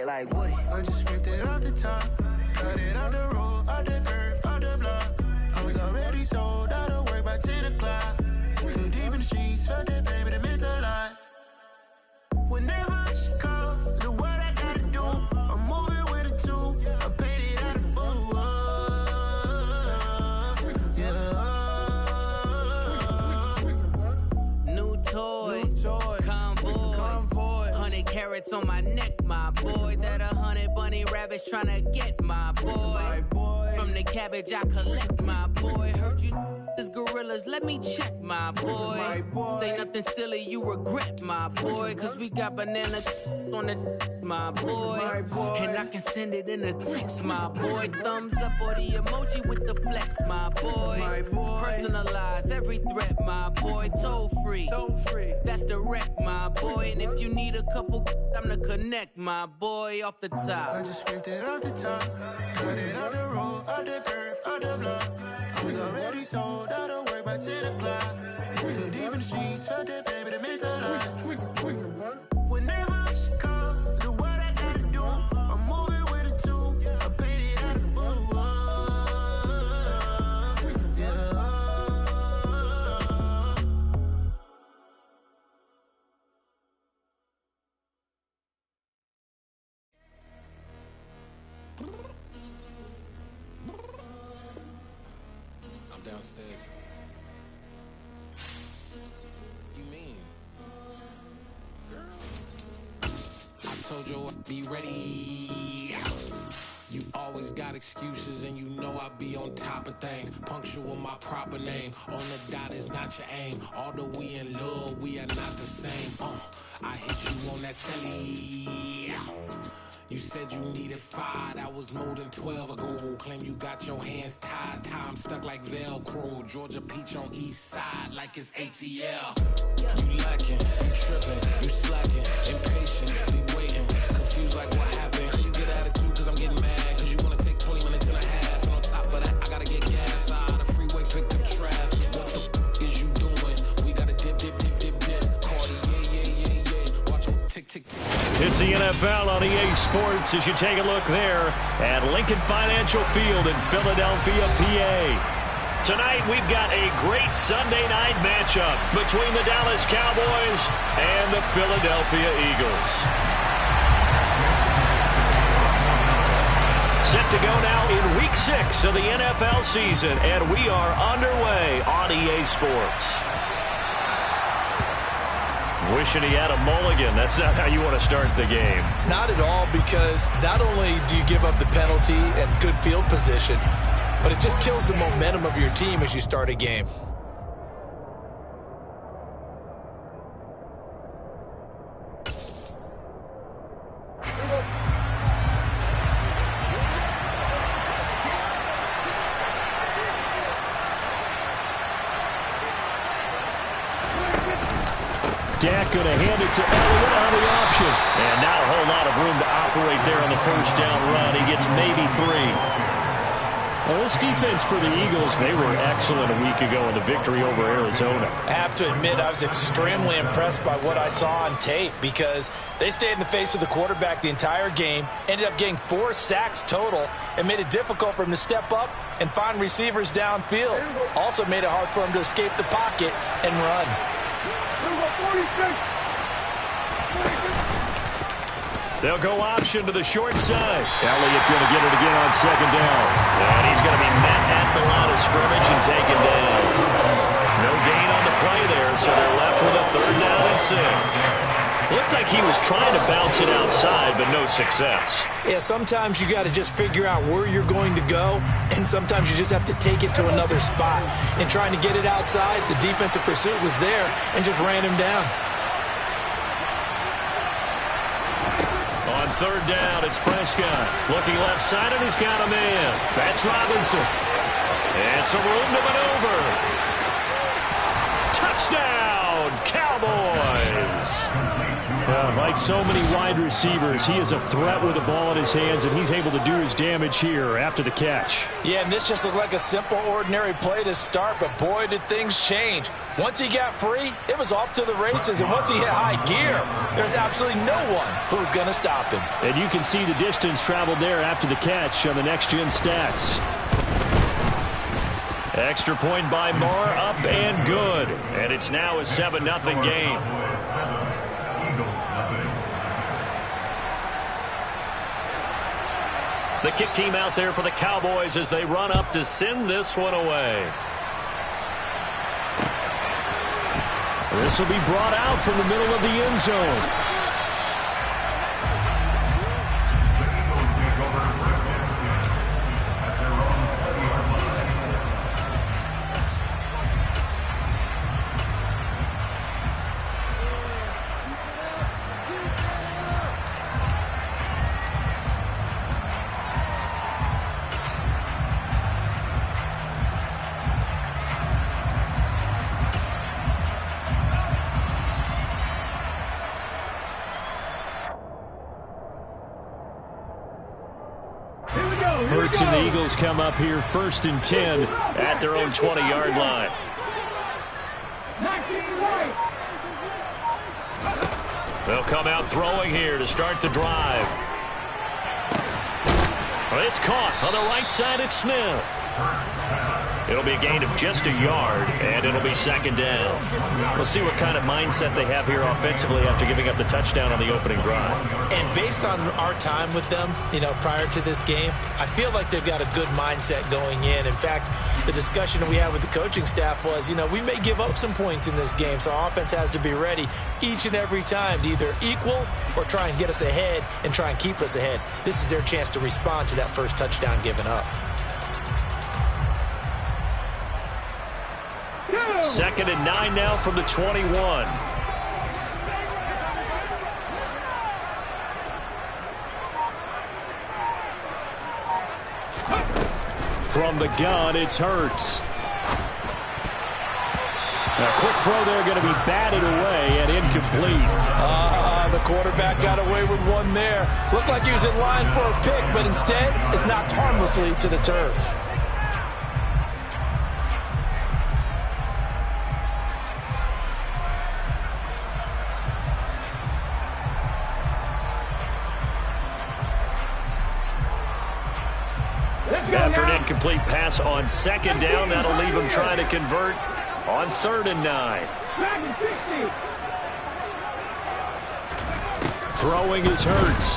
like Woody. I just scraped it off the top, cut it off the road, off the curve, off the block. I was already sold out of work by 10 o'clock. Too deep in the streets, felt that baby, that meant a lot. Whenever she calls, do what I gotta do. I'm moving with a two, I paid it out of full. Yeah. New toys, convoys, 100 carats on my neck, my boy. That 100 bunny rabbits tryna get my boy. From the cabbage I collect, my boy. Heard you is gorillas, let me check, my boy. Say nothing silly, you regret, my boy. Cause we got banana on the my boy. And I can send it in a text, my boy. Thumbs up or the emoji with the flex, my boy. Personalize every threat, my boy. Toll free, that's direct, my boy. And if you need a couple, I'm to connect, my boy. Off the top, I just scraped it off the top, cut it off the road, off the curve, off the block. I was already sold out of work by 10 o'clock. Too deep in the streets, felt that baby, that meant a lot. Whenever she calls, do what I gotta do. I'm moving with a two, I paid it out of full. Yeah. I'm downstairs. You mean? Girl. I told you I'd be ready. You always got excuses and you know I be on top of things. Punctual my proper name. On the dot is not your aim. Although we in love, we are not the same. I hit you on that silly. You said you needed 5, that was more than 12 ago. Claim you got your hands tied, time stuck like Velcro. Georgia Peach on east side like it's ATL. You lacking, you tripping, you slacking, impatient, be waiting, confused like what happened. You get attitude cause I'm getting mad, cause you wanna take 20 minutes and a half. And on top of that, I gotta get gas out of the freeway, pick up traffic. What the is you doing? We gotta dip, Cardi, yeah. Watch them tick. It's the NFL on EA Sports as you take a look there at Lincoln Financial Field in Philadelphia, PA. Tonight we've got a great Sunday night matchup between the Dallas Cowboys and the Philadelphia Eagles. Set to go now in Week 6 of the NFL season, and we are underway on EA Sports. Wishing he had a mulligan. That's not how you want to start the game. Not at all, because not only do you give up the penalty and good field position, but it just kills the momentum of your team as you start a game. Dak going to hand it to Elliott on the option. And not a whole lot of room to operate there on the first down run. He gets maybe 3. Well, this defense for the Eagles, they were excellent a week ago in the victory over Arizona. I have to admit, I was extremely impressed by what I saw on tape, because they stayed in the face of the quarterback the entire game, ended up getting 4 sacks total, and made it difficult for him to step up and find receivers downfield. Also made it hard for him to escape the pocket and run. They'll go option to the short side. Elliott going to get it again on second down. And he's going to be met at the line of scrimmage and taken down. No gain on the play there, so they're left with a 3rd down and 6. Looked like he was trying to bounce it outside, but no success. Yeah, sometimes you got to just figure out where you're going to go, and sometimes you just have to take it to another spot. In trying to get it outside, the defensive pursuit was there and just ran him down. On 3rd down, it's Prescott. Looking left side, and he's got a man. That's Robinson. And some room to maneuver. Touchdown, Cowboys! Like so many wide receivers, he is a threat with the ball in his hands, and he's able to do his damage here after the catch. Yeah, and this just looked like a simple, ordinary play to start, but boy, did things change. Once he got free, it was off to the races, and once he hit high gear, there's absolutely no one who was going to stop him. And you can see the distance traveled there after the catch on the next-gen stats. Extra point by Moore, up and good. And it's now a 7-0 game. The kick team out there for the Cowboys as they run up to send this one away. This will be brought out from the middle of the end zone. Hurts and the Eagles come up here 1st and 10 at their own 20-yard line. They'll come out throwing here to start the drive. It's caught on the right side. It's Smith. It'll be a gain of just a yard, and it'll be 2nd down. We'll see what kind of mindset they have here offensively after giving up the touchdown on the opening drive. And based on our time with them, prior to this game, I feel like they've got a good mindset going in. In fact, the discussion we had with the coaching staff was, we may give up some points in this game, so our offense has to be ready each and every time to either equal or try and get us ahead and try and keep us ahead. This is their chance to respond to that first touchdown given up. 2nd and 9 now from the 21. From the gun, it's Hurts. A quick throw there, going to be batted away and incomplete. The quarterback got away with one there. Looked like he was in line for a pick, but instead is knocked harmlessly to the turf. After an incomplete pass on 2nd down, that'll leave him trying to convert on 3rd and 9. Throwing is Hurts.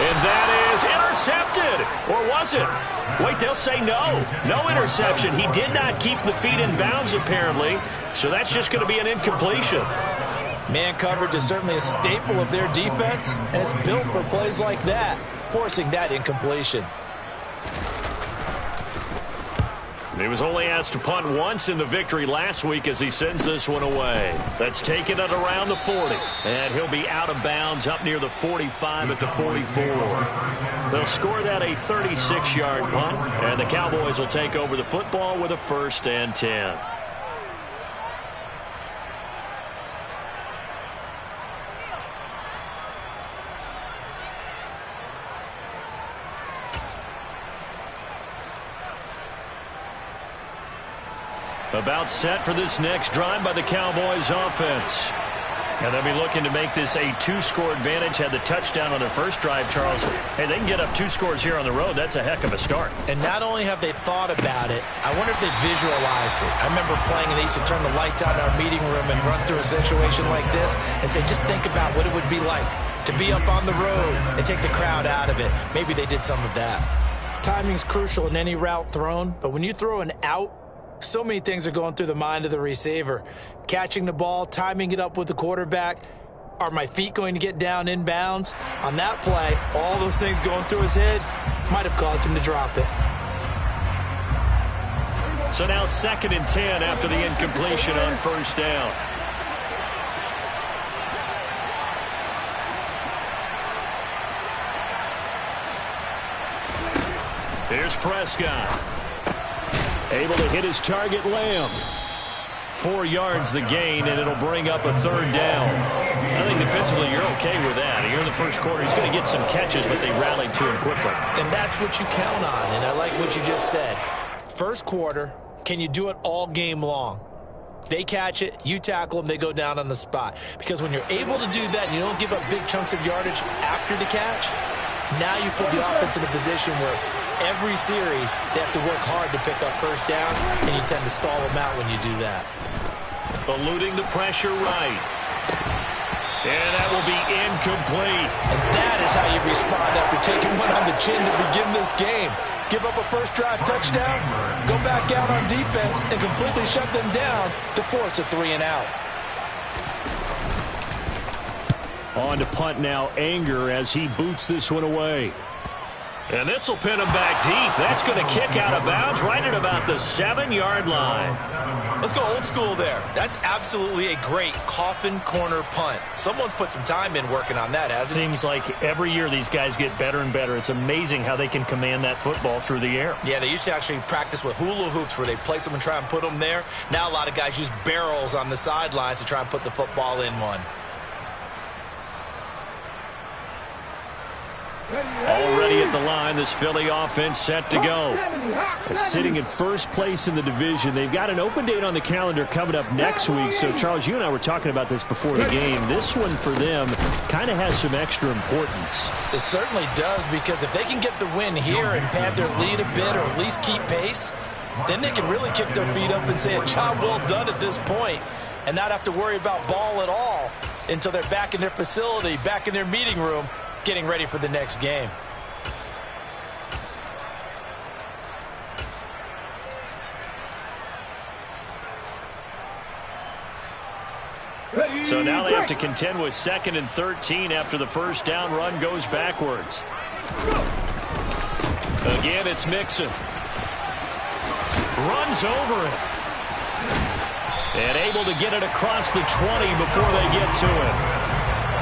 And that is intercepted. Or was it? Wait, they'll say no. No interception. He did not keep the feet in bounds, apparently. So that's just going to be an incompletion. Man coverage is certainly a staple of their defense, and it's built for plays like that, forcing that incompletion. He was only asked to punt once in the victory last week as he sends this one away. That's taken it around the 40. And he'll be out of bounds up near the 45 at the 44. They'll score that a 36-yard punt, and the Cowboys will take over the football with a 1st and 10. About set for this next drive by the Cowboys offense. And they'll be looking to make this a 2-score advantage. Had the touchdown on their first drive, Charles. Hey, they can get up 2 scores here on the road. That's a heck of a start. And not only have they thought about it, I wonder if they visualized it. I remember playing and they used to turn the lights out in our meeting room and run through a situation like this and say, just think about what it would be like to be up on the road and take the crowd out of it. Maybe they did some of that. Timing's crucial in any route thrown, but when you throw an out, so many things are going through the mind of the receiver. Catching the ball, timing it up with the quarterback. Are my feet going to get down in bounds? On that play, all those things going through his head might have caused him to drop it. So now 2nd and 10 after the incompletion on 1st down. Here's Prescott. Able to hit his target, Lamb. 4 yards the gain, and it'll bring up a 3rd down. I think defensively you're okay with that. Here in the first quarter, he's going to get some catches, but they rallied to him quickly. And that's what you count on, and I like what you just said. First quarter, can you do it all game long? They catch it, you tackle them, they go down on the spot. Because when you're able to do that and you don't give up big chunks of yardage after the catch, now you put the offense in a position where every series they have to work hard to pick up first downs, and you tend to stall them out when you do that. Eluding the pressure right. And that will be incomplete. And that is how you respond after taking one on the chin to begin this game. Give up a first drive touchdown, go back out on defense, and completely shut them down to force a 3-and-out. On to punt now, Anger, as he boots this one away. And this will pin him back deep. That's going to kick out of bounds right at about the 7-yard line. Let's go old school there. That's absolutely a great coffin corner punt. Someone's put some time in working on that, hasn't it? Seems like every year these guys get better and better. It's amazing how they can command that football through the air. Yeah, they used to actually practice with hula hoops where they place them and try and put them there. Now a lot of guys use barrels on the sidelines to try and put the football in one. Already at the line, this Philly offense set to go. Sitting in first place in the division. They've got an open date on the calendar coming up next week. So, Charles, you and I were talking about this before the game. This one for them kind of has some extra importance. It certainly does, because if they can get the win here and pad their lead a bit or at least keep pace, then they can really kick their feet up and say a job well done at this point and not have to worry about ball at all until they're back in their facility, back in their meeting room, getting ready for the next game. So now they have to contend with 2nd and 13 after the first down run goes backwards. Again, it's Mixon. Runs over it. And able to get it across the 20 before they get to it.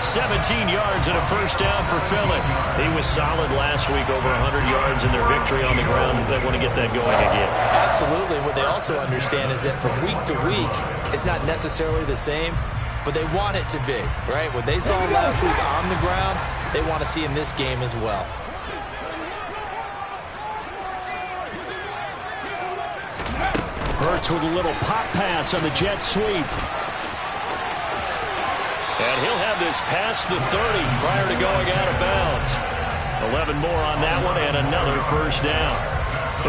17 yards and a first down for Philly. He was solid last week, over 100 yards in their victory on the ground. They want to get that going again. Absolutely. What they also understand is that from week to week, it's not necessarily the same, but they want it to be, right? What they saw last week on the ground, they want to see in this game as well. Hurts with a little pop pass on the jet sweep. And he'll have this past the 30 prior to going out of bounds. 11 more on that one and another first down.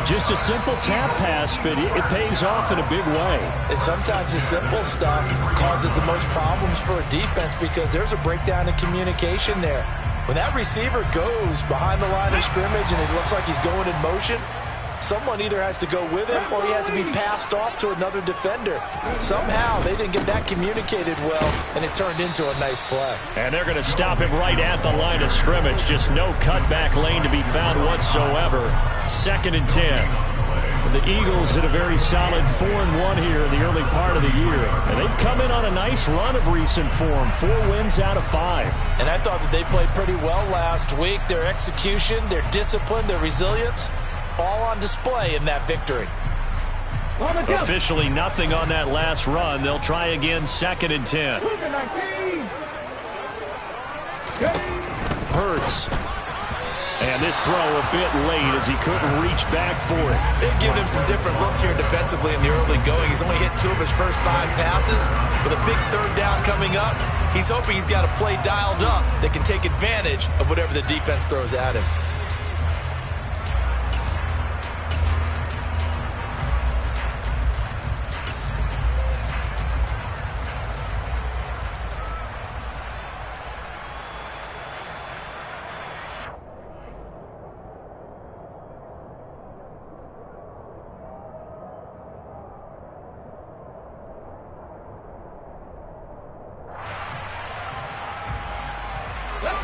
Just a simple tap pass, but it pays off in a big way. And sometimes the simple stuff causes the most problems for a defense because there's a breakdown in communication there. When that receiver goes behind the line of scrimmage and it looks like he's going in motion, someone either has to go with him or he has to be passed off to another defender. Somehow they didn't get that communicated well, and it turned into a nice play. And they're going to stop him right at the line of scrimmage. Just no cutback lane to be found whatsoever. 2nd and 10. The Eagles had a very solid 4-1 here in the early part of the year. And they've come in on a nice run of recent form. 4 wins out of 5. And I thought that they played pretty well last week. Their execution, their discipline, their resilience, all on display in that victory. Officially nothing on that last run. They'll try again, 2nd and 10. Hurts. And this throw a bit late as he couldn't reach back for it. They've given him some different looks here defensively in the early going. He's only hit 2 of his first 5 passes. With a big 3rd down coming up, he's hoping he's got a play dialed up that can take advantage of whatever the defense throws at him.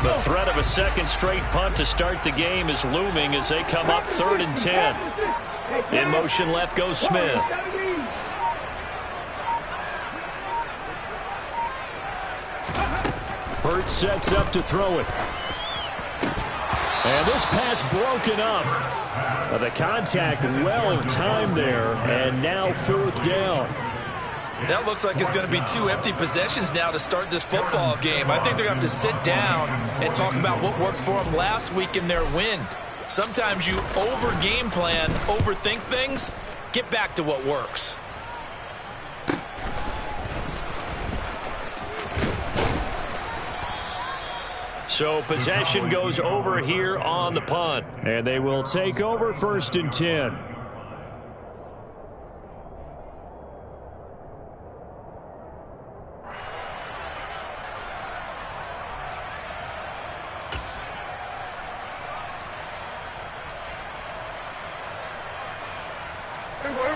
The threat of a second straight punt to start the game is looming as they come up 3rd and 10. In motion left goes Smith. Hurts sets up to throw it. And this pass broken up. The contact well timed there, and now 4th down. That looks like it's going to be 2 empty possessions now to start this football game. I think they're going to have to sit down and talk about what worked for them last week in their win. Sometimes you over-game plan, overthink things. Get back to what works. So possession goes over here on the punt. And they will take over 1st and 10.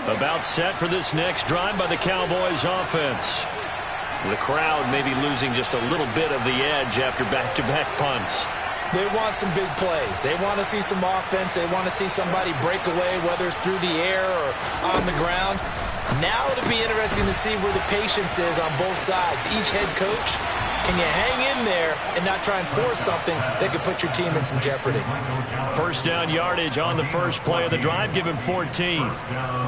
About set for this next drive by the Cowboys offense. The crowd may be losing just a little bit of the edge after back-to-back punts. They want some big plays. They want to see some offense. They want to see somebody break away, whether it's through the air or on the ground. Now it'll be interesting to see where the patience is on both sides. Each head coach, can you hang in there and not try and force something that could put your team in some jeopardy? 1st down yardage on the first play of the drive. Give him 14.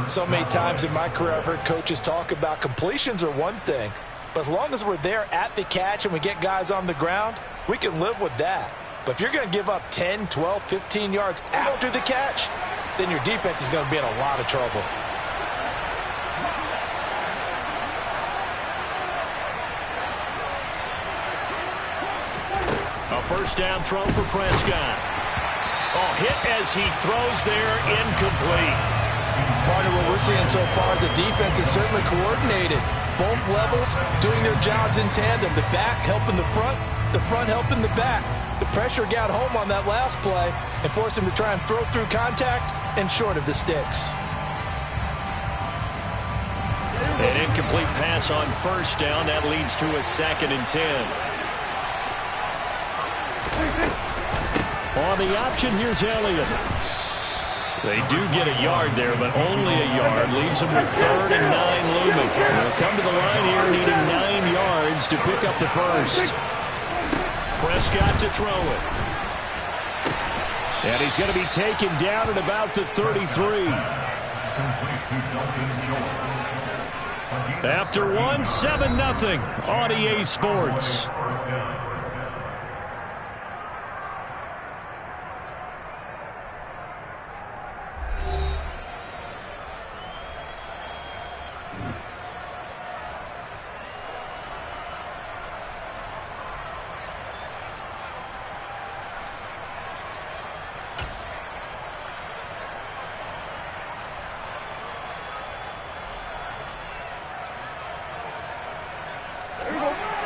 So many times in my career I've heard coaches talk about completions are one thing. But as long as we're there at the catch and we get guys on the ground, we can live with that. But if you're going to give up 10, 12, 15 yards after the catch, then your defense is going to be in a lot of trouble. A 1st down throw for Prescott. Oh, hit as he throws there, incomplete. Part of what we're seeing so far is the defense is certainly coordinated. Both levels doing their jobs in tandem. The back helping the front helping the back. The pressure got home on that last play and forced him to try and throw through contact and short of the sticks. An incomplete pass on 1st down. That leads to a 2nd and 10. On the option, here's Elliott. They do get a yard there, but only a yard. Leaves them with 3rd and 9 looming. They'll come to the line here needing 9 yards to pick up the 1st. Prescott to throw it. And he's going to be taken down at about the 33. After 1, 7-0 on EA Sports.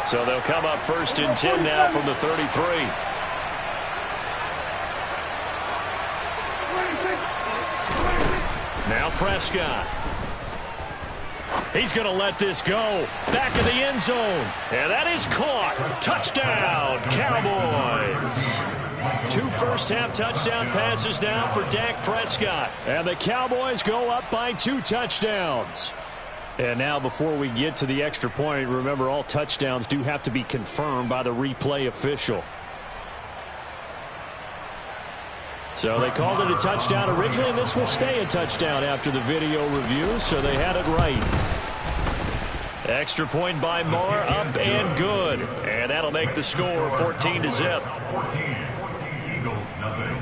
So they'll come up 1st and 10 now from the 33. Now Prescott. He's going to let this go. Back of the end zone. And that is caught. Touchdown, Cowboys. 2 first-half touchdown passes now for Dak Prescott. And the Cowboys go up by 2 touchdowns. And now before we get to the extra point, remember all touchdowns do have to be confirmed by the replay official. So they called it a touchdown originally, and this will stay a touchdown after the video review, so they had it right. Extra point by Moore, up and good. And that'll make the score 14-0. Eagles, nothing.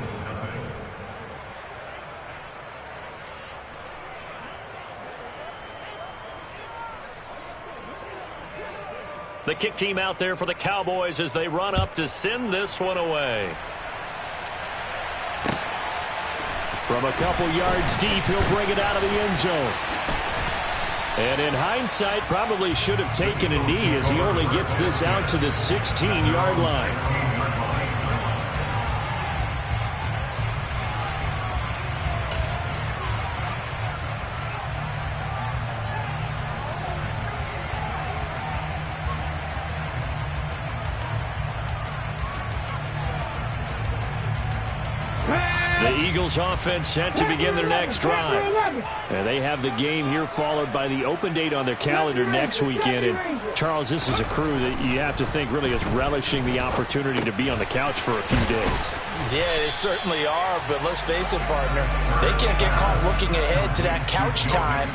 The kick team out there for the Cowboys as they run up to send this one away. From a couple yards deep, he'll bring it out of the end zone. And in hindsight, probably should have taken a knee as he only gets this out to the 16-yard line. The Eagles offense set to begin their next drive. And they have the game here followed by the open date on their calendar next weekend. And Charles, this is a crew that you have to think really is relishing the opportunity to be on the couch for a few days. Yeah, they certainly are, but let's face it, partner. They can't get caught looking ahead to that couch time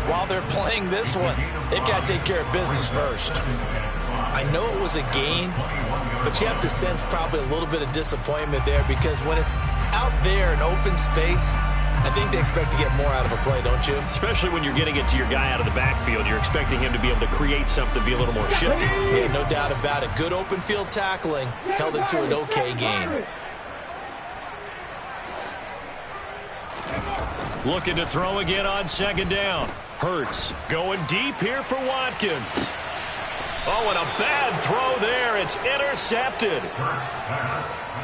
while they're playing this one. They've got to take care of business first. I know it was a game, but you have to sense probably a little bit of disappointment there because when it's out there in open space, I think they expect to get more out of a play, don't you? Especially when you're getting it to your guy out of the backfield. You're expecting him to be able to create something, be a little more shifty. Yeah, no doubt about it. Good open field tackling held it to an okay game. Looking to throw again on second down. Hurts going deep here for Watkins. Oh, and a bad throw there. It's intercepted.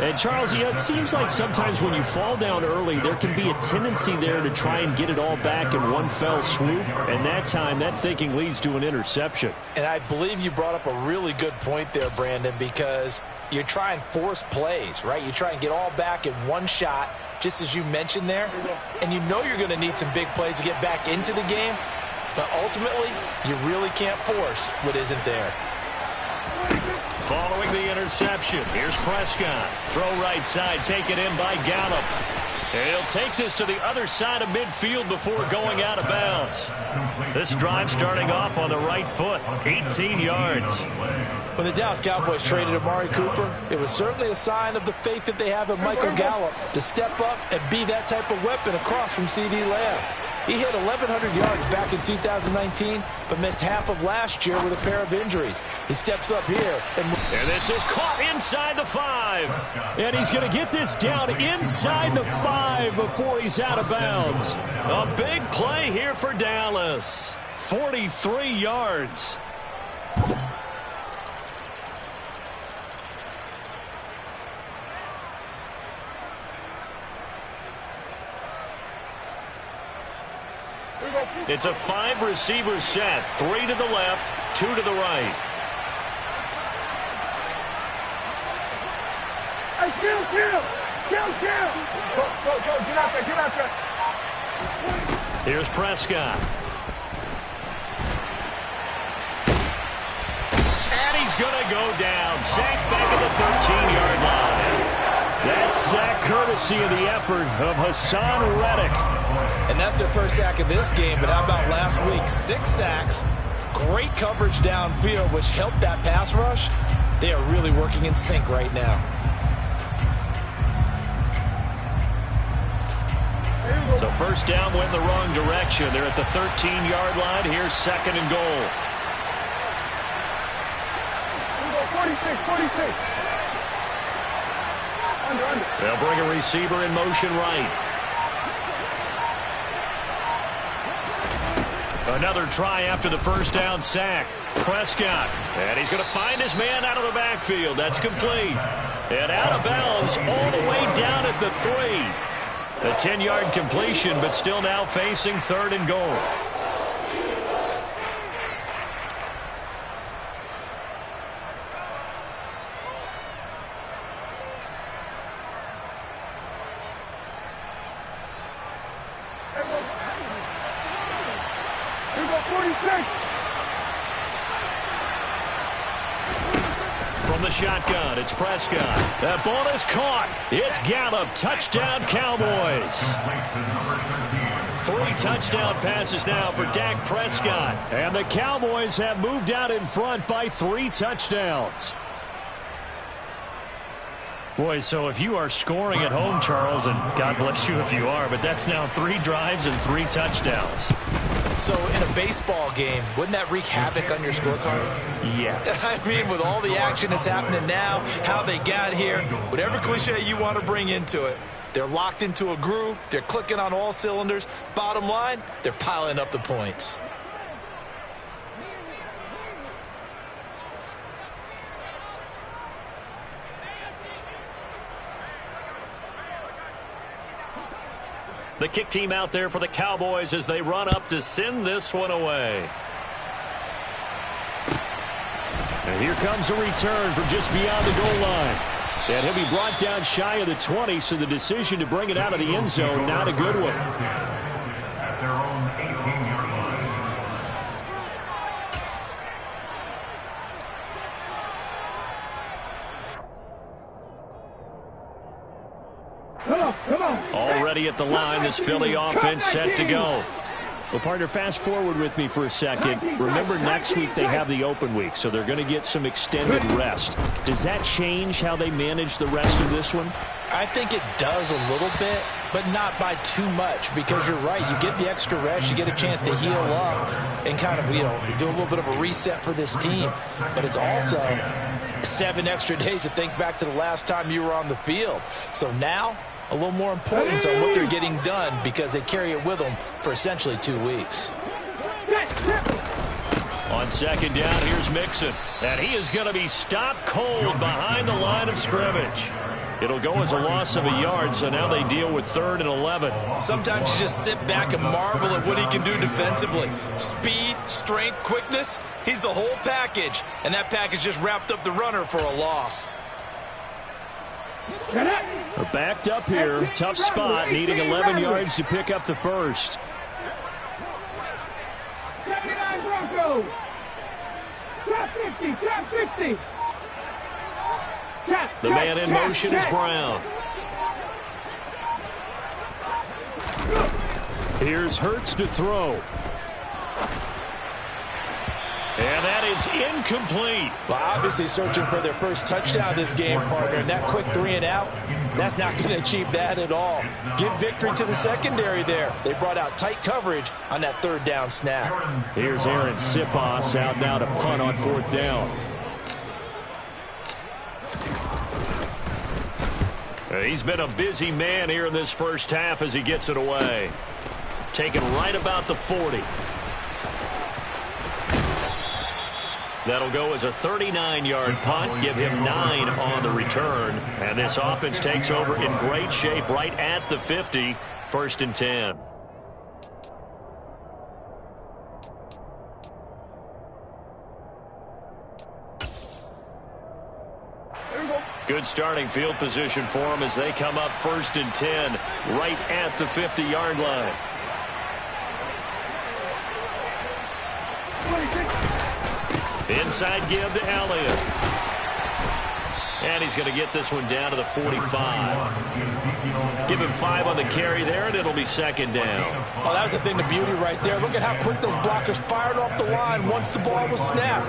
And, Charles, it seems like sometimes when you fall down early, there can be a tendency there to try and get it all back in one fell swoop. And that time, that thinking leads to an interception. And I believe you brought up a really good point there, Brandon, because you try and force plays, right? You try and get all back in one shot, just as you mentioned there. And you know you're going to need some big plays to get back into the game. But ultimately, you really can't force what isn't there. Following the interception, here's Prescott. Throw right side, taken in by Gallup. He'll take this to the other side of midfield before going out of bounds. This drive starting off on the right foot, 18 yards. When the Dallas Cowboys traded Amari Cooper, it was certainly a sign of the faith that they have in Michael Gallup to step up and be that type of weapon across from C.D. Lamb. He hit 1,100 yards back in 2019, but missed half of last year with a pair of injuries. He steps up here. And this is caught inside the 5. And he's going to get this down inside the 5 before he's out of bounds. A big play here for Dallas. 43 yards. It's a 5-receiver set. 3 to the left, 2 to the right. Hey, kill. Go, get out there. Here's Prescott. And he's going to go down. Sacked back at the 13-yard line. That sack courtesy of the effort of Hassan Reddick. And that's their first sack of this game, but how about last week? 6 sacks, great coverage downfield, which helped that pass rush. They are really working in sync right now. So first down went in the wrong direction. They're at the 13-yard line. Here's second and goal. 46. Under. They'll bring a receiver in motion right. Another try after the first down sack. Prescott. And he's going to find his man out of the backfield. That's complete. And out of bounds all the way down at the 3. A 10-yard completion, but still now facing third and goal. From the shotgun, it's Prescott. That ball is caught. It's Gallup. Touchdown, Cowboys. 3 touchdown passes now for Dak Prescott. And the Cowboys have moved out in front by 3 touchdowns. Boy, so if you are scoring at home, Charles, and God bless you if you are, but that's now 3 drives and 3 touchdowns. So in a baseball game, wouldn't that wreak havoc on your scorecard? Yes. I mean, with all the action that's happening now, how they got here, whatever cliche you want to bring into it, they're locked into a groove, they're clicking on all cylinders. Bottom line, they're piling up the points. The kick team out there for the Cowboys as they run up to send this one away. And here comes a return from just beyond the goal line. And he'll be brought down shy of the 20, so the decision to bring it out of the end zone, not a good one. At their own 18-yard line. Come on. Already at the line, this Philly offense set to go. Well, partner, fast forward with me for a second. Remember, next week they have the open week, so they're going to get some extended rest. Does that change how they manage the rest of this one? I think it does a little bit, but not by too much, because you're right. You get the extra rest. You get a chance to heal up and kind of, do a little bit of a reset for this team. But it's also 7 extra days to think back to the last time you were on the field. So now, a little more importance on what they're getting done because they carry it with them for essentially 2 weeks. On second down, here's Mixon. And he is going to be stopped cold behind the line of scrimmage. It'll go as a loss of a yard, so now they deal with 3rd and 11. Sometimes you just sit back and marvel at what he can do defensively. Speed, strength, quickness, he's the whole package. And that package just wrapped up the runner for a loss. They're backed up here. Tough spot, needing 11 yards to pick up the first. 79 Broncos. Top 50, top 60. The man in motion is Brown. Here's Hurts to throw. And that is incomplete. Well, obviously searching for their first touchdown this game, partner. And that quick 3 and out, that's not going to achieve that at all. Give victory to the secondary there. They brought out tight coverage on that 3rd down snap. Here's Aaron Sipos out now to punt on 4th down. He's been a busy man here in this first half as he gets it away. Taken right about the 40. That'll go as a 39-yard punt, give him 9 on the return. And this offense takes over in great shape right at the 50, 1st and 10. Good starting field position for them as they come up 1st and 10, right at the 50-yard line. Inside give to Elliott. And he's going to get this one down to the 45. Give him 5 on the carry there, and it'll be 2nd down. Oh, that was a thing of beauty right there. Look at how quick those blockers fired off the line once the ball was snapped.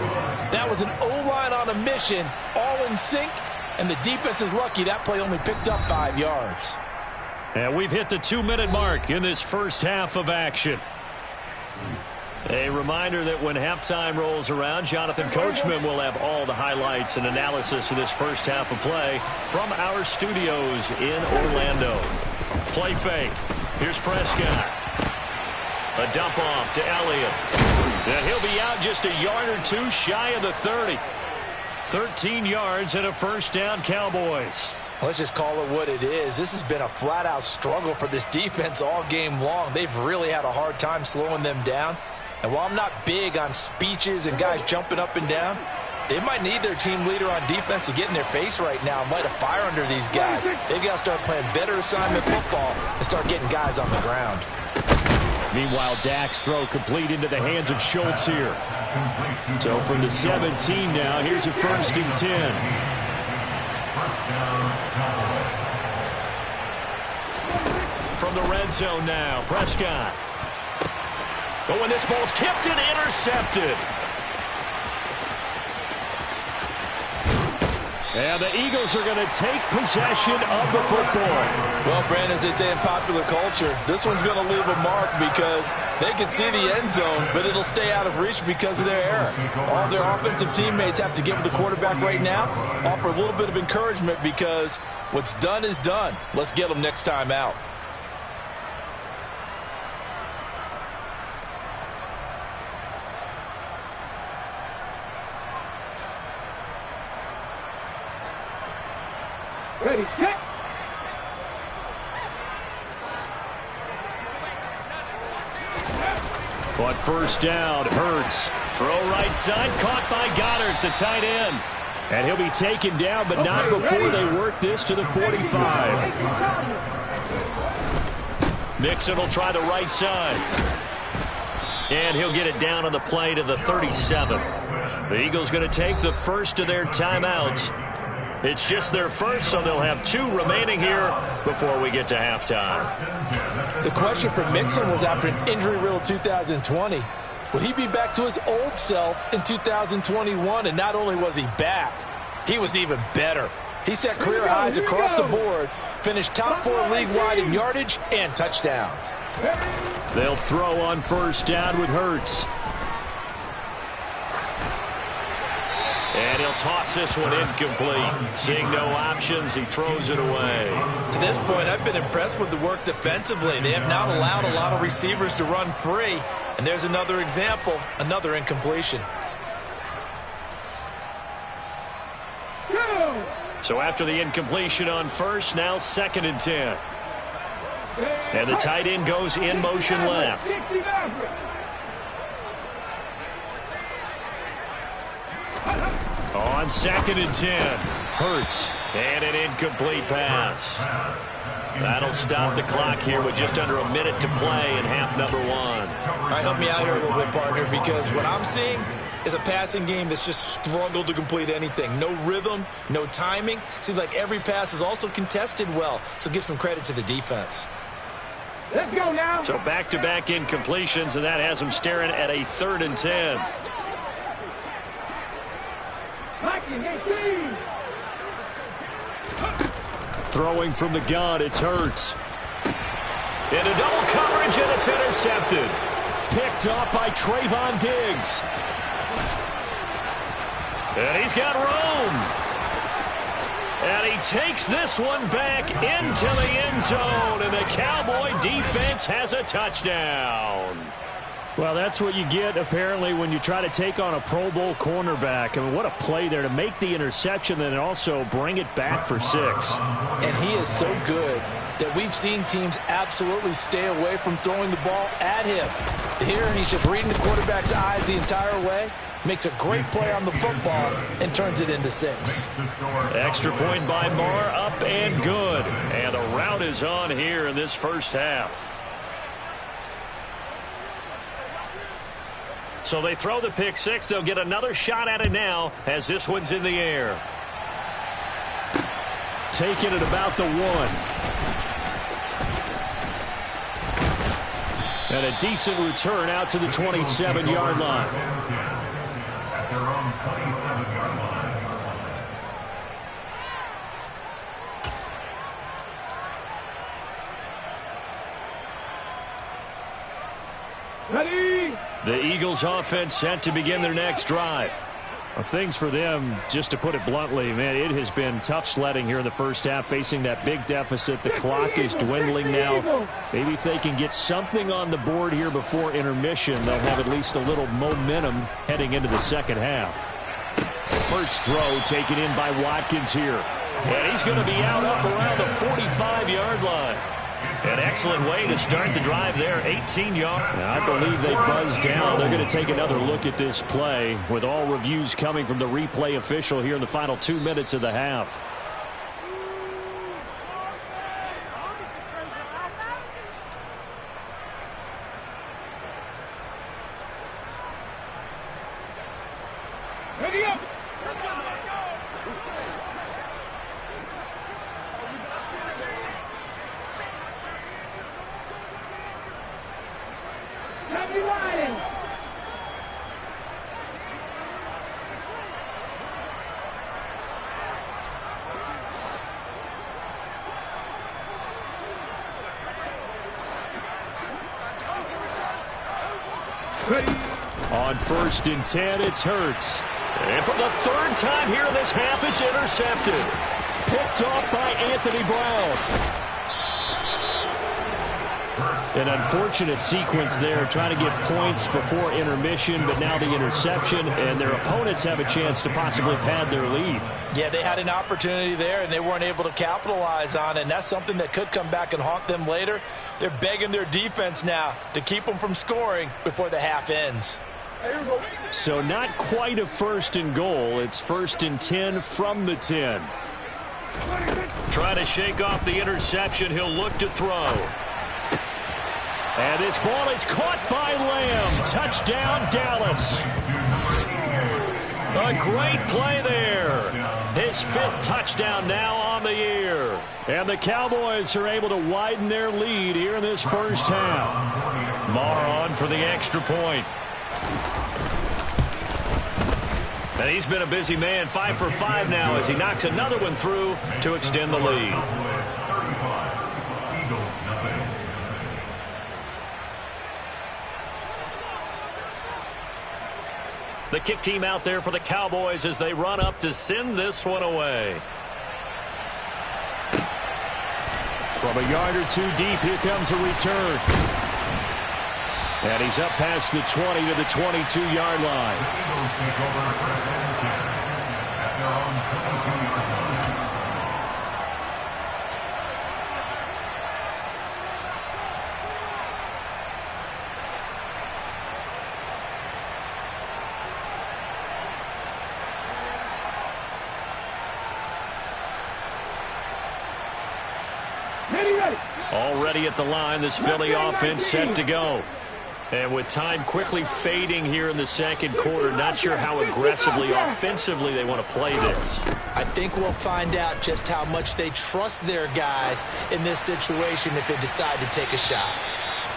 That was an O-line on a mission, all in sync, and the defense is lucky that play only picked up 5 yards. And we've hit the 2-minute mark in this first half of action. A reminder that when halftime rolls around, Jonathan Coachman will have all the highlights and analysis of this first half of play from our studios in Orlando. Play fake. Here's Prescott. A dump off to Elliott. And he'll be out just a yard or 2 shy of the 30. 13 yards and a 1st down, Cowboys. Let's just call it what it is. This has been a flat-out struggle for this defense all game long. They've really had a hard time slowing them down. And while I'm not big on speeches and guys jumping up and down, they might need their team leader on defense to get in their face right now and light a fire under these guys. They've got to start playing better assignment football and start getting guys on the ground. Meanwhile, Dak's throw complete into the hands of Schultz here. So from the 17 now, here's a 1st and 10. From the red zone now, Prescott. Oh, and this ball's tipped and intercepted. And the Eagles are going to take possession of the football. Well, Brandon, as they say in popular culture, this one's going to leave a mark because they can see the end zone, but it'll stay out of reach because of their error. All their offensive teammates have to give the quarterback right now, offer a little bit of encouragement because what's done is done. Let's get them next time out. Ready, set. On 1st down, Hurts. Throw right side, caught by Goddard, the tight end. And he'll be taken down, but not before they work this to the 45. Mixon will try the right side. And he'll get it down on the play to the 37. The Eagles going to take the first of their timeouts. It's just their first, so they'll have 2 remaining here before we get to halftime. The question for Mixon was after an injury-riddled 2020. Would he be back to his old self in 2021? And not only was he back, he was even better. He set career highs across the board, finished top 4 league-wide in yardage and touchdowns. They'll throw on first down with Hurts. And he'll toss this one incomplete. Seeing no options, he throws it away. To this point, I've been impressed with the work defensively. They have not allowed a lot of receivers to run free. And there's another example, another incompletion. So after the incompletion on first, now 2nd and 10. And the tight end goes in motion left. On 2nd and 10, Hurts, and an incomplete pass. That'll stop the clock here with just under a minute to play in half number 1. All right, help me out here a little bit, partner, because what I'm seeing is a passing game that's just struggled to complete anything. No rhythm, no timing. Seems like every pass is also contested well, so give some credit to the defense. Let's go now. So back-to-back incompletions, and that has them staring at a 3rd and 10. Throwing from the gun, it's Hurts. Into double coverage, and it's intercepted. Picked up by Trayvon Diggs. And he's got room. And he takes this one back into the end zone, and the Cowboy defense has a touchdown. Well, that's what you get, apparently, when you try to take on a Pro Bowl cornerback. I mean, what a play there to make the interception and also bring it back for 6. And he is so good that we've seen teams absolutely stay away from throwing the ball at him. Here, he's just reading the quarterback's eyes the entire way, makes a great play on the football, and turns it into 6. Extra point by Marr, up and good. And the route is on here in this first half. So they throw the pick 6. They'll get another shot at it now as this one's in the air. Taking it about the 1. And a decent return out to the 27-yard line. At their own 27-yard line. Ready? The Eagles offense set to begin their next drive. Well, things for them, just to put it bluntly, man, it has been tough sledding here in the first half, facing that big deficit. The clock is dwindling now. Maybe if they can get something on the board here before intermission, they'll have at least a little momentum heading into the second half. Hurts throw taken in by Watkins here. And he's going to be out up around the 45-yard line. An excellent way to start the drive there, 18 yards. I believe they buzzed down. They're going to take another look at this play with all reviews coming from the replay official here in the final 2 minutes of the half. Ready up. On 1st and 10, it's Hurts. And for the 3rd time here in this half, it's intercepted. Picked off by Anthony Brown. An unfortunate sequence there, trying to get points before intermission, but now the interception, and their opponents have a chance to possibly pad their lead. Yeah, they had an opportunity there, and they weren't able to capitalize on it, and that's something that could come back and haunt them later. They're begging their defense now to keep them from scoring before the half ends. So not quite a 1st and goal. It's 1st and 10 from the 10. Trying to shake off the interception. He'll look to throw. And this ball is caught by Lamb. Touchdown, Dallas. A great play there. His 5th touchdown now on the year. And the Cowboys are able to widen their lead here in this first half. Maher on for the extra point. And he's been a busy man, 5 for 5 now as he knocks another one through to extend the lead. The kick team out there for the Cowboys as they run up to send this one away. From a yard or 2 deep, here comes a return. And he's up past the 20 to the 22-yard line. Already at the line, this Philly offense set to go. And with time quickly fading here in the second quarter, not sure how aggressively, offensively they want to play this. I think we'll find out just how much they trust their guys in this situation if they decide to take a shot.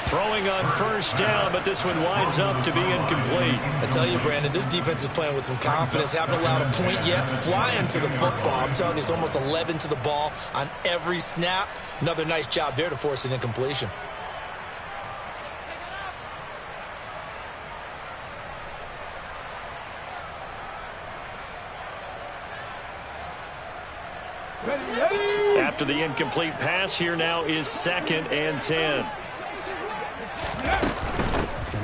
Throwing on 1st down, but this one winds up to be incomplete. I tell you, Brandon, this defense is playing with some confidence. Haven't allowed a point yet. Flying to the football. I'm telling you, it's almost 11 to the ball on every snap. Another nice job there to force an incompletion. After the incomplete pass, here now is 2nd and 10.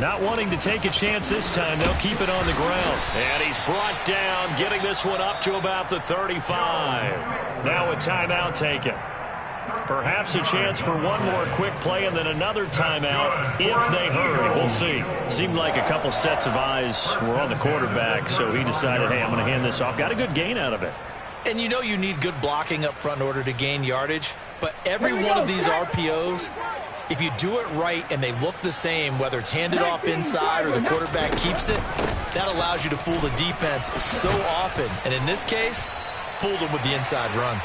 Not wanting to take a chance this time. They'll keep it on the ground. And he's brought down, getting this one up to about the 35. Now a timeout taken. Perhaps a chance for one more quick play and then another timeout if they hurry. We'll see. Seemed like a couple sets of eyes were on the quarterback, so he decided, hey, I'm going to hand this off. Got a good gain out of it. And you know you need good blocking up front in order to gain yardage. But every one of these RPOs, if you do it right and they look the same, whether it's handed off inside or the quarterback keeps it, that allows you to fool the defense so often. And in this case, fooled them with the inside run.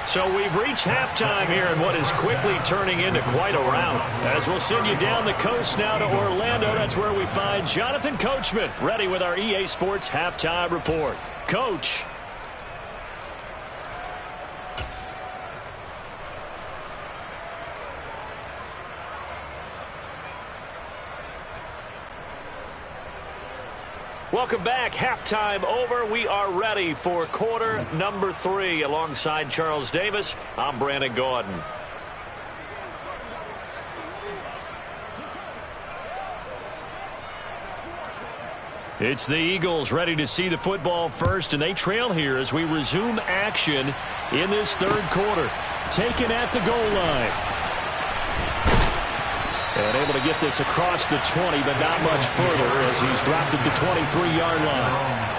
So we've reached halftime here in what is quickly turning into quite a rout. As we'll send you down the coast now to Orlando, that's where we find Jonathan Coachman, ready with our EA Sports Halftime Report. Coach. Welcome back. Halftime over. We are ready for quarter number 3. Alongside Charles Davis, I'm Brandon Gordon. It's the Eagles ready to see the football first, and they trail here as we resume action in this third quarter. Taken at the goal line. And able to get this across the 20, but not much further as he's dropped at the 23-yard line.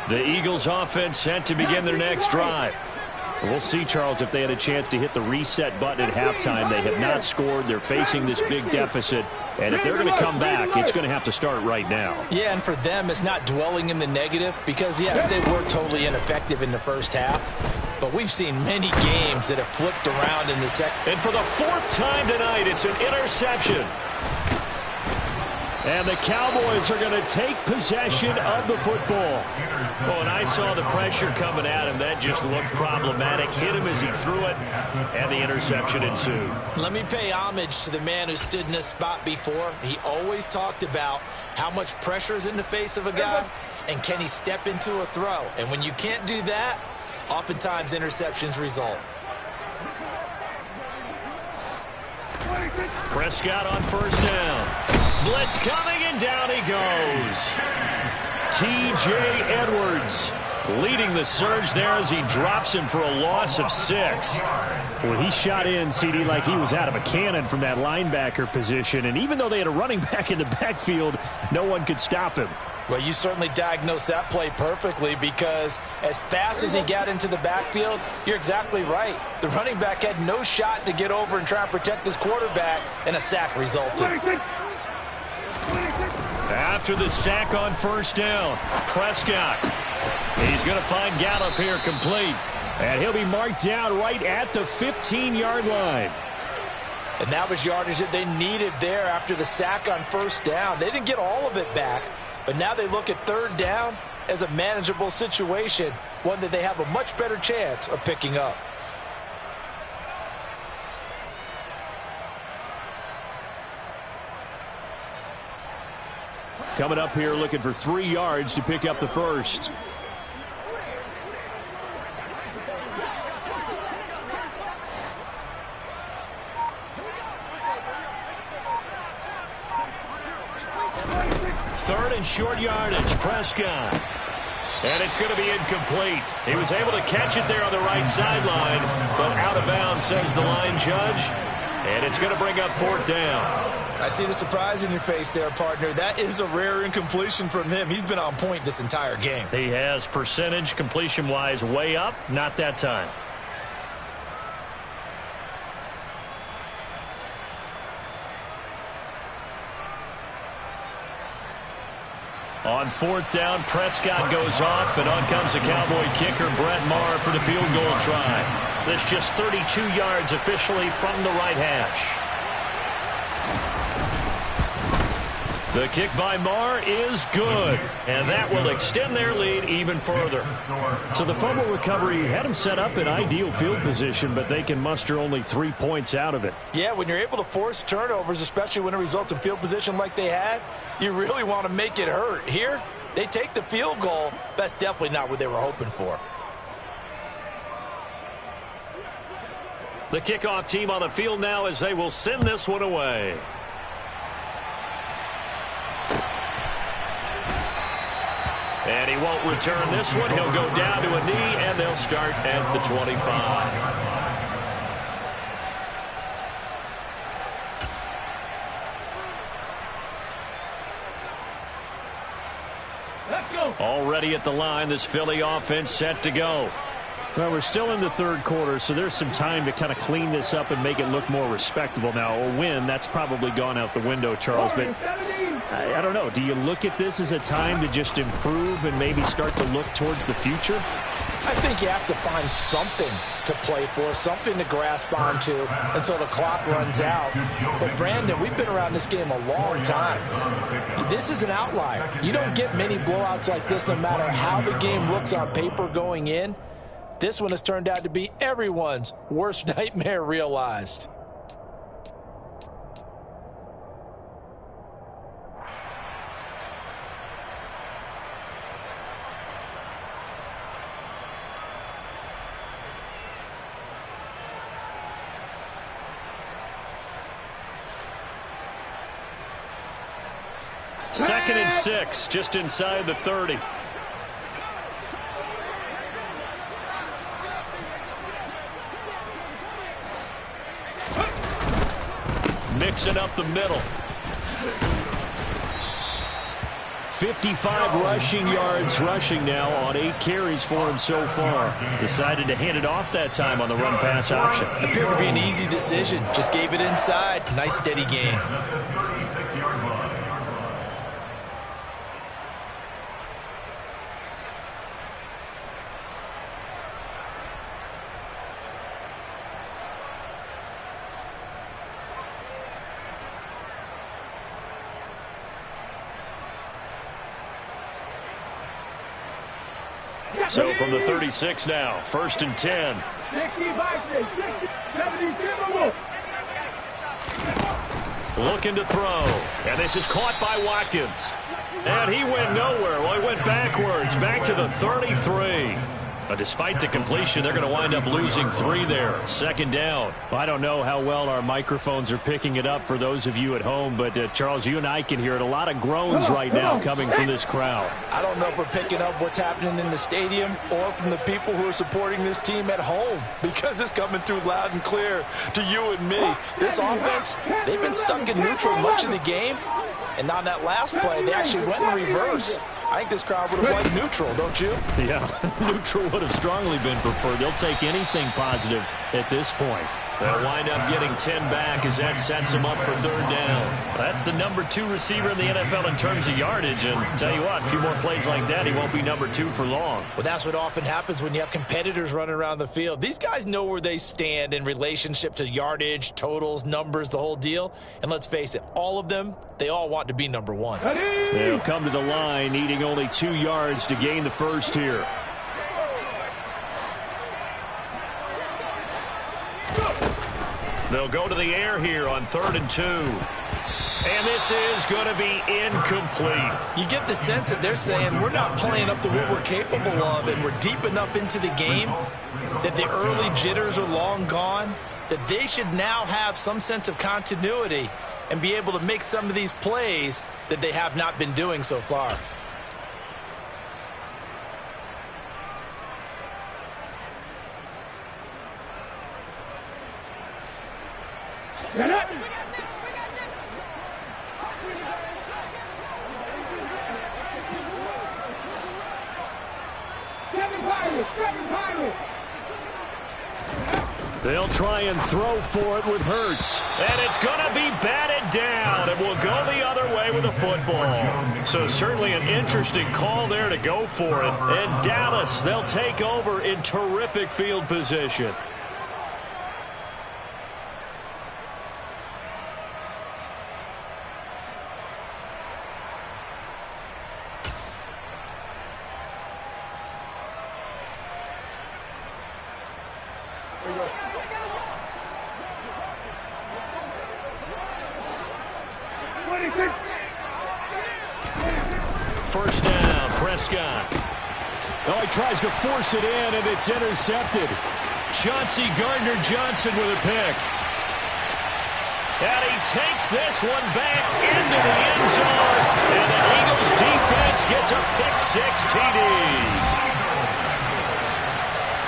The Eagles offense set to begin their next drive. We'll see, Charles, if they had a chance to hit the reset button at halftime. They have not scored. They're facing this big deficit. And if they're going to come back, it's going to have to start right now. Yeah, and for them, it's not dwelling in the negative because, yes, they were totally ineffective in the first half. But we've seen many games that have flipped around in the second. And for the 4th time tonight, it's an interception. And the Cowboys are going to take possession of the football. Oh, and I saw the pressure coming at him. That just looked problematic. Hit him as he threw it, and the interception ensued. Let me pay homage to the man who stood in this spot before. He always talked about how much pressure is in the face of a guy, and can he step into a throw. And when you can't do that, oftentimes interceptions result. Prescott on first down. Blitz coming, and down he goes. T.J. Edwards leading the surge there as he drops him for a loss of 6. Well, he shot in, CD, like he was out of a cannon from that linebacker position. And even though they had a running back in the backfield, no one could stop him. Well, you certainly diagnosed that play perfectly, because as fast as he got into the backfield, you're exactly right. The running back had no shot to get over and try and protect his quarterback, and a sack resulted. After the sack on first down, Prescott. He's going to find Gallup here complete. And he'll be marked down right at the 15-yard line. And that was yardage that they needed there after the sack on first down. They didn't get all of it back, but now they look at third down as a manageable situation, one that they have a much better chance of picking up. Coming up here looking for 3 yards to pick up the first. Third and short yardage, Prescott. And it's going to be incomplete. He was able to catch it there on the right sideline, but out of bounds, says the line judge. And it's going to bring up fourth down. I see the surprise in your face there, partner. That is a rare incompletion from him. He's been on point this entire game. He has percentage completion-wise way up, not that time. On fourth down, Prescott goes off, and on comes the Cowboy kicker, Brett Maher, for the field goal try. That's just 32 yards officially from the right hash. The kick by Maher is good, and that will extend their lead even further. So the fumble recovery had them set up in ideal field position, but they can muster only 3 points out of it. Yeah, when you're able to force turnovers, especially when it results in field position like they had, you really want to make it hurt. Here, they take the field goal. That's definitely not what they were hoping for. The kickoff team on the field now as they will send this one away. And he won't return this one. He'll go down to a knee, and they'll start at the 25. Let's go. Already at the line, this Philly offense set to go. Well, we're still in the third quarter, so there's some time to kind of clean this up and make it look more respectable. Now, a win, that's probably gone out the window, Charles, but I don't know. Do you look at this as a time to just improve and maybe start to look towards the future? I think you have to find something to play for, something to grasp onto until the clock runs out. But, Brandon, we've been around this game a long time. This is an outlier. You don't get many blowouts like this no matter how the game looks on paper going in. This one has turned out to be everyone's worst nightmare realized. Second and 6, just inside the 30. Mixing up the middle. 55 rushing yards rushing now on 8 carries for him so far. Decided to hand it off that time on the run-pass option. Appeared to be an easy decision. Just gave it inside. Nice steady gain. So from the 36 now, first and 10. Looking to throw, and this is caught by Watkins. And he went nowhere. Well, he went backwards, back to the 33. But despite the completion, they're going to wind up losing 3 there. Second down. Well, I don't know how well our microphones are picking it up for those of you at home, but Charles, you and I can hear it. A lot of groans right now coming from this crowd. I don't know if we're picking up what's happening in the stadium or from the people who are supporting this team at home, because it's coming through loud and clear to you and me. This offense, they've been stuck in neutral much of the game, and on that last play, they actually went in reverse. I think this crowd would have liked neutral, don't you? Yeah, neutral would have strongly been preferred. They'll take anything positive at this point. They'll wind up getting 10 back as that sets them up for 3rd down. That's the number 2 receiver in the NFL in terms of yardage, and tell you what, a few more plays like that, he won't be number 2 for long. Well, that's what often happens when you have competitors running around the field. These guys know where they stand in relationship to yardage, totals, numbers, the whole deal. And let's face it, all of them, they all want to be number 1. They'll come to the line needing only 2 yards to gain the first here. They'll go to the air here on 3rd and 2. And this is going to be incomplete. You get the sense that they're saying we're not playing up to what we're capable of, and we're deep enough into the game that the early jitters are long gone, that they should now have some sense of continuity and be able to make some of these plays that they have not been doing so far. They'll try and throw for it with Hurts. And it's going to be batted down, and will go the other way with a football. So certainly an interesting call there to go for it. And Dallas, they'll take over in terrific field position. First down, Prescott. Oh, he tries to force it in, and it's intercepted. Chauncey Gardner-Johnson with a pick. And he takes this one back into the end zone. And the Eagles defense gets a pick-6 TD.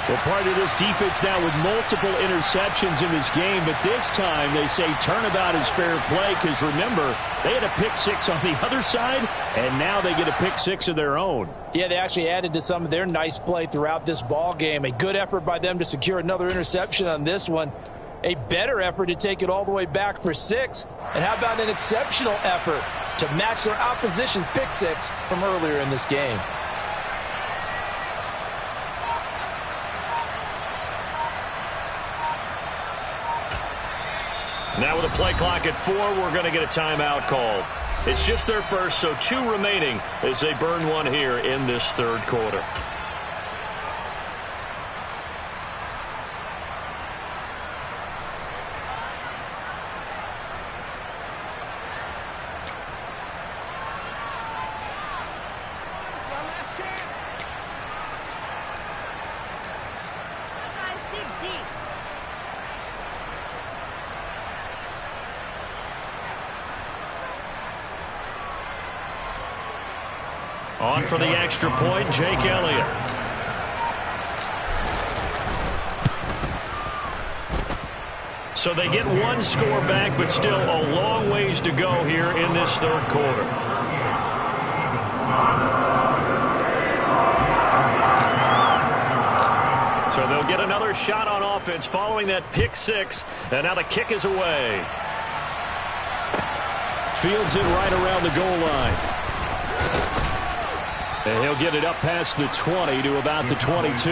Well, part of this defense now with multiple interceptions in this game, but this time they say turnabout is fair play because, remember, they had a pick-6 on the other side, and now they get a pick-6 of their own. Yeah, they actually added to some of their nice play throughout this ball game. A good effort by them to secure another interception on this one. A better effort to take it all the way back for 6. And how about an exceptional effort to match their opposition's pick-6 from earlier in this game? Now with a play clock at 4, we're going to get a timeout called. It's just their first, so 2 remaining as they burn one here in this 3rd quarter. On for the extra point, Jake Elliott. So they get 1 score back, but still a long ways to go here in this 3rd quarter. So they'll get another shot on offense following that pick-6, and now the kick is away. Fields it right around the goal line. And he'll get it up past the 20 to about the 22.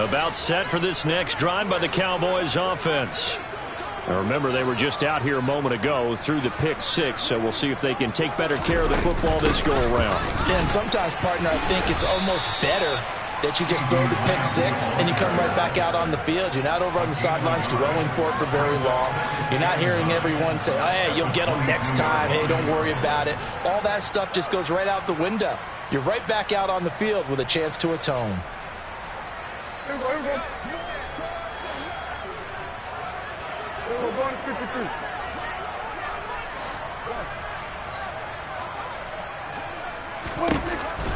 About set for this next drive by the Cowboys offense. Now remember, they were just out here a moment ago through the pick six, so we'll see if they can take better care of the football this go-around. Yeah, and sometimes, partner, I think it's almost better that you just throw the pick six and you come right back out on the field. You're not over on the sidelines dwelling for it for very long. You're not hearing everyone say, oh, hey, you'll get them next time. Hey, don't worry about it. All that stuff just goes right out the window. You're right back out on the field with a chance to atone. Here we go. We're going to 53.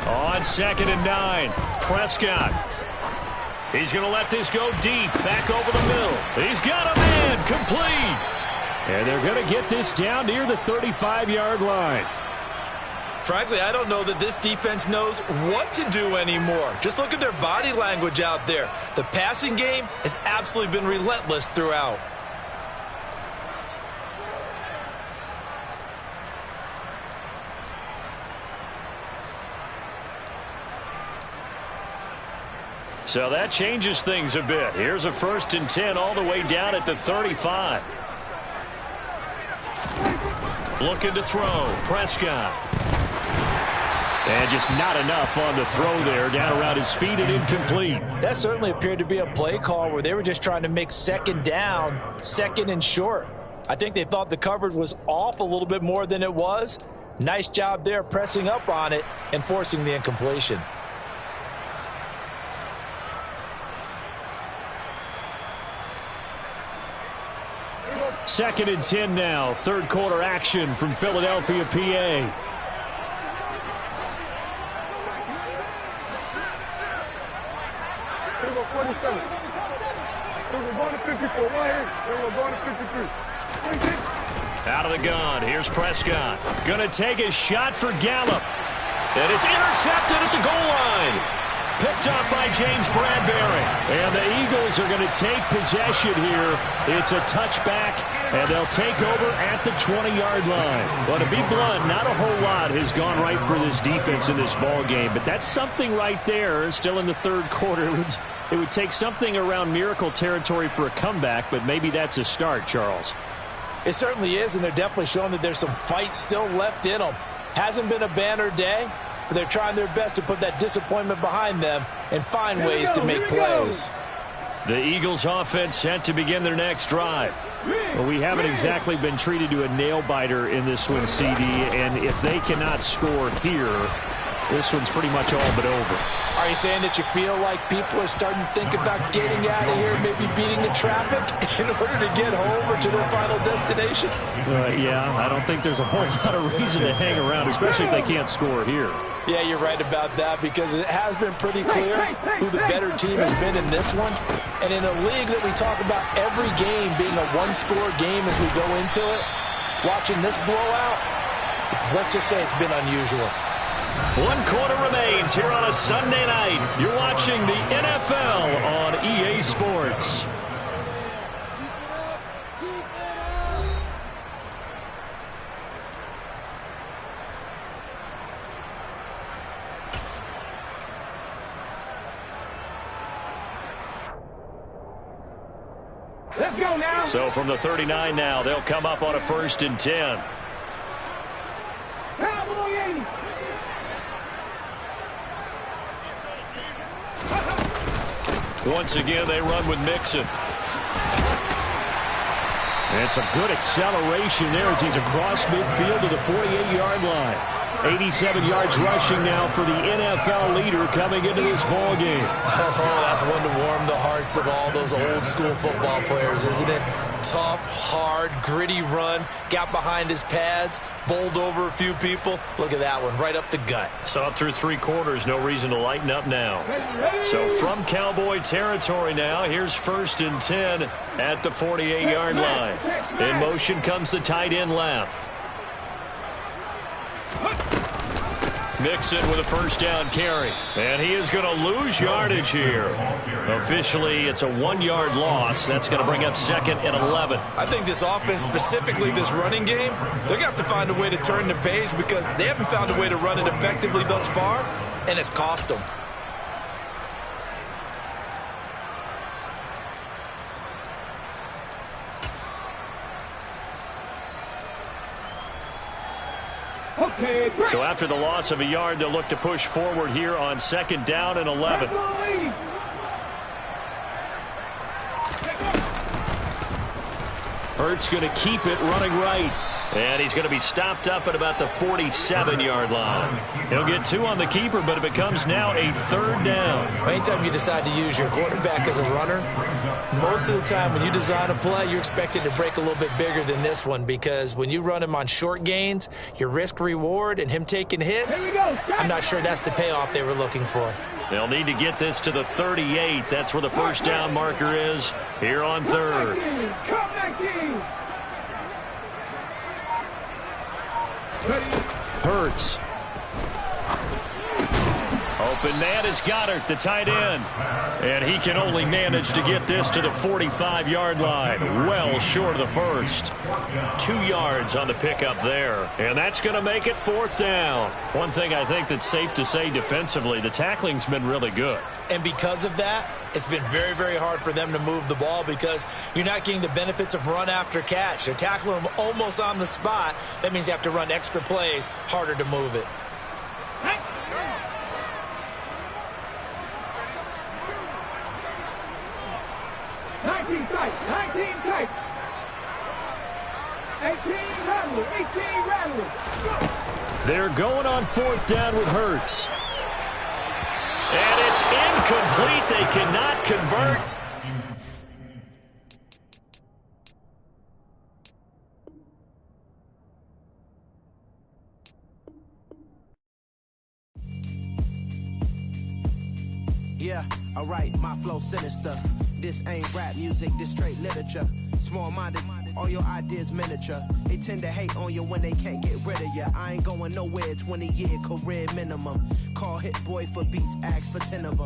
On 2nd and 9, Prescott. He's going to let this go deep, back over the middle. He's got a man, complete. And they're going to get this down near the 35-yard line. Frankly, I don't know that this defense knows what to do anymore. Just look at their body language out there. The passing game has absolutely been relentless throughout. So that changes things a bit. Here's a 1st and 10 all the way down at the 35. Looking to throw. Prescott. And just not enough on the throw there. Down around his feet and incomplete. That certainly appeared to be a play call where they were just trying to make 2nd down, 2nd and short. I think they thought the coverage was off a little bit more than it was. Nice job there pressing up on it and forcing the incompletion. Second and 10 now. 3rd quarter action from Philadelphia, PA. Here we go, 47. We're going to 54. Right here. We're going to 53. Out of the gun. Here's Prescott. Going to take a shot for Gallup. And it's intercepted at the goal line. Picked off by James Bradbury. And the Eagles are going to take possession here. It's a touchback, and they'll take over at the 20-yard line. But to be blunt, not a whole lot has gone right for this defense in this ball game. But that's something right there. Still in the 3rd quarter. It would take something around miracle territory for a comeback, but maybe that's a start, Charles. It certainly is, and they're definitely showing that there's some fight still left in them. Hasn't been a banner day, but they're trying their best to put that disappointment behind them and find ways to make plays. The Eagles offense set to begin their next drive. Well, we haven't exactly been treated to a nail-biter in this one, CD, and if they cannot score here, this one's pretty much all but over. Are you saying that you feel like people are starting to think about getting out of here, maybe beating the traffic in order to get home or to their final destination? Yeah, I don't think there's a whole lot of reason to hang around, especially if they can't score here. Yeah, you're right about that because it has been pretty clear who the better team has been in this one. And in a league that we talk about every game being a one-score game as we go into it, watching this blowout, let's just say it's been unusual. 1 quarter remains here on a Sunday night. You're watching the NFL on EA Sports. Let's go now. So from the 39 now, they'll come up on a 1st and 10. Cowboy 80. Once again, they run with Mixon. And some good acceleration there as he's across midfield to the 48-yard line. 87 yards rushing now for the NFL leader coming into this ball game. Oh, that's one to warm the hearts of all those old-school football players, isn't it? Tough, hard, gritty run, got behind his pads, bowled over a few people. Look at that one, right up the gut. Saw it through 3 quarters, no reason to lighten up now. So from Cowboy territory now, here's 1st and 10 at the 48-yard line. In motion comes the tight end left. Mixon with a 1st down carry. And he is going to lose yardage here. Officially, it's a 1-yard loss. That's going to bring up 2nd and 11. I think this offense, specifically this running game, they're going to have to find a way to turn the page because they haven't found a way to run it effectively thus far, and it's cost them. So after the loss of a yard, they'll look to push forward here on 2nd down and 11. Hurts going to keep it running right. And he's going to be stopped up at about the 47-yard line. He'll get 2 on the keeper, but it becomes now a 3rd down. Anytime you decide to use your quarterback as a runner, most of the time when you design a play, you're expected to break a little bit bigger than this one, because when you run him on short gains, your risk-reward and him taking hits, I'm not sure that's the payoff they were looking for. They'll need to get this to the 38. That's where the 1st down marker is here on 3rd. Hurts. Open man is Goddard, the tight end. And he can only manage to get this to the 45-yard line. Well short of the 1st. 2 yards on the pickup there. And that's going to make it 4th down. One thing I think that's safe to say defensively, the tackling's been really good. And because of that, it's been very, very hard for them to move the ball, because you're not getting the benefits of run after catch. They're tackling them almost on the spot. That means you have to run extra plays, harder to move it. They're going on 4th down with Hurts. And it's incomplete. They cannot convert. Yeah, alright, my flow sinister. This ain't rap music, this straight literature. Small-minded, all your ideas miniature. They tend to hate on you when they can't get rid of you. I ain't going nowhere, 20-year career minimum. Call Hit Boy for beats, ask for 10 of them.